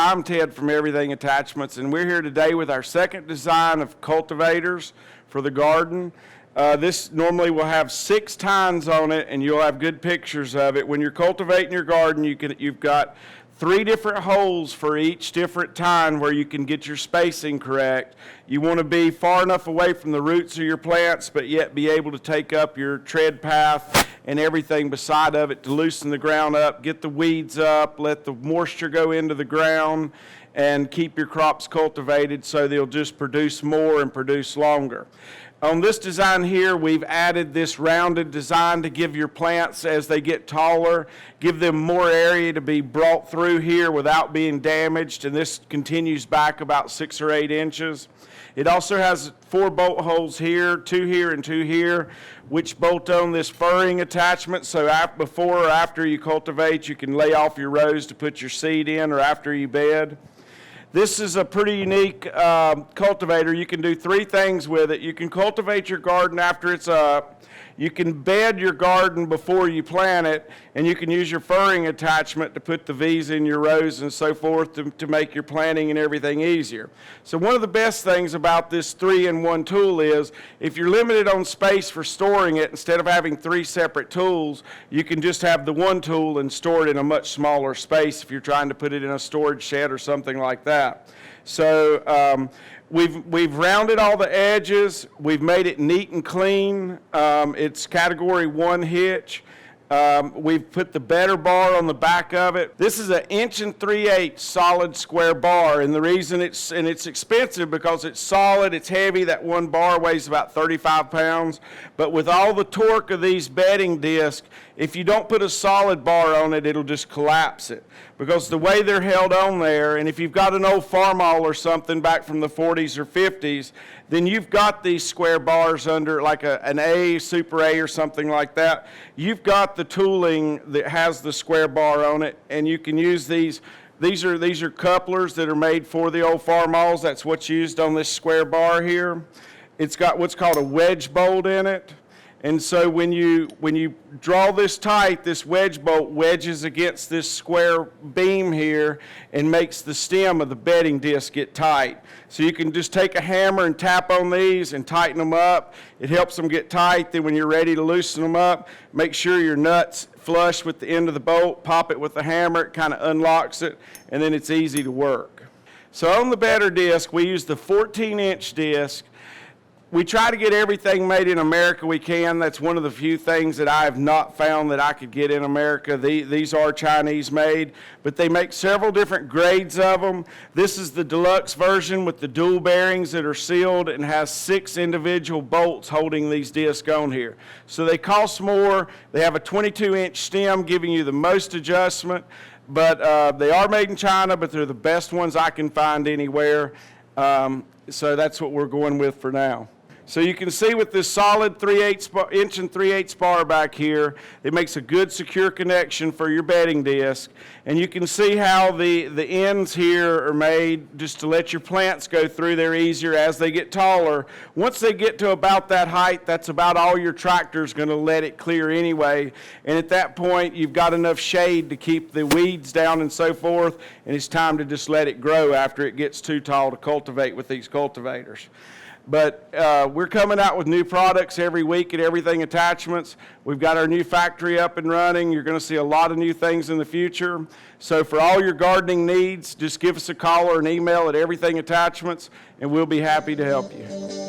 I'm Ted from Everything Attachments, and we're here today with our second design of cultivators for the garden. This normally will have 6 tines on it, and you'll have good pictures of it. When you're cultivating your garden, you've got 3 different holes for each different tine where you can get your spacing correct. You want to be far enough away from the roots of your plants, but yet be able to take up your tread path and everything beside of it to loosen the ground up, get the weeds up, let the moisture go into the ground, and keep your crops cultivated so they'll just produce more and produce longer. On this design here, we've added this rounded design to give your plants, as they get taller, give them more area to be brought through here without being damaged, and this continues back about 6 or 8 inches. It also has 4 bolt holes here, 2 here and 2 here, which bolt on this furring attachment, so before or after you cultivate, you can lay off your rows to put your seed in, or after you bed. This is a pretty unique cultivator. You can do 3 things with it. You can cultivate your garden after it's up. You can bed your garden before you plant it, and you can use your furring attachment to put the V's in your rows and so forth to make your planting and everything easier. So one of the best things about this 3-in-1 tool is if you're limited on space for storing it, instead of having 3 separate tools, you can just have the one tool and store it in a much smaller space if you're trying to put it in a storage shed or something like that. So we've rounded all the edges. We've made it neat and clean. It's category 1 hitch. We've put the better bar on the back of it. This is an 1 3/8 solid square bar, and the reason it's expensive because it's solid, it's heavy. That one bar weighs about 35 pounds. But with all the torque of these bedding discs, if you don't put a solid bar on it, it'll just collapse it. Because the way they're held on there, and if you've got an old Farmall or something back from the 40s or 50s, then you've got these square bars under like an A, Super A or something like that. You've got the tooling that has the square bar on it, and you can use these. These are couplers that are made for the old Farmalls. That's what's used on this square bar here. It's got what's called a wedge bolt in it. And so when you draw this tight, this wedge bolt wedges against this square beam here and makes the stem of the bedding disc get tight. So you can just take a hammer and tap on these and tighten them up. It helps them get tight. Then when you're ready to loosen them up, make sure your nut's flush with the end of the bolt, pop it with the hammer, it kind of unlocks it, and then it's easy to work. So on the bedder disc, we use the 14-inch disc. We try to get everything made in America we can. That's one of the few things that I have not found that I could get in America. These are Chinese made, but they make several different grades of them. This is the deluxe version with the dual bearings that are sealed and has 6 individual bolts holding these discs on here. So they cost more. They have a 22-inch stem giving you the most adjustment, but they are made in China, but they're the best ones I can find anywhere. So that's what we're going with for now. So you can see with this solid 1 3/8 bar back here, it makes a good secure connection for your bedding disc. And you can see how the ends here are made just to let your plants go through there easier as they get taller. Once they get to about that height, that's about all your tractor's going to let it clear anyway. And at that point, you've got enough shade to keep the weeds down and so forth, and it's time to just let it grow after it gets too tall to cultivate with these cultivators. But we're coming out with new products every week at Everything Attachments. We've got our new factory up and running. You're going to see a lot of new things in the future. So for all your gardening needs, just give us a call or an email at Everything Attachments, and we'll be happy to help you.